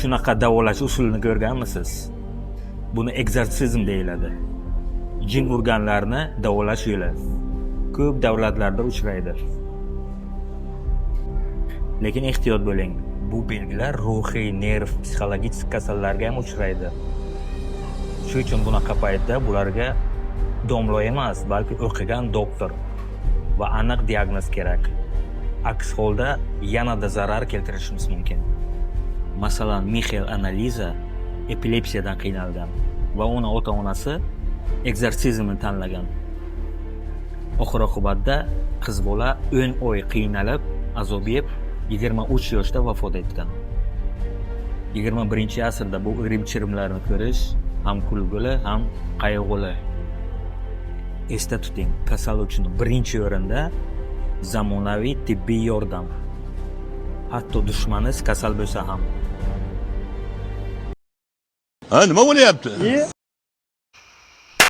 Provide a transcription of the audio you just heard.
shunaqa davolash usulini ko'rganmisiz? Buni egzorsizm deyiladi. Jin urganlarni davolash yo'li. Ko'p davlatlarda uchraydi. Lekin ehtiyot bo'ling. Bu belgilar ruhiy, nerv, psixologik kasallarga ham uchraydi. Shuning uchun bunaqa paytda bularga domlo emas, balki o'qigan doktor va aniq diagnoz kerak. Aks holda yanada zarar keltirishimiz mumkin. Masalan, Mixail Analiza epilepsiyadan qiynalgan va uni ota-onasi egzorsizmni tanlagan. Oxir-oqibatda qiz bola 10 oy qiynalib, azob yeb 23 yoshda vafot etgan. 21-asrda bu irim-chirimlarni ko'rish ham kulgili, ham qayg'uli. Esda tuting, kasal uchun birinchi o'rinda zamonaviy tibbiy yordam. Hatto dushmaningiz kasal bo'lsa ham. Ha, nima bo'lyapti?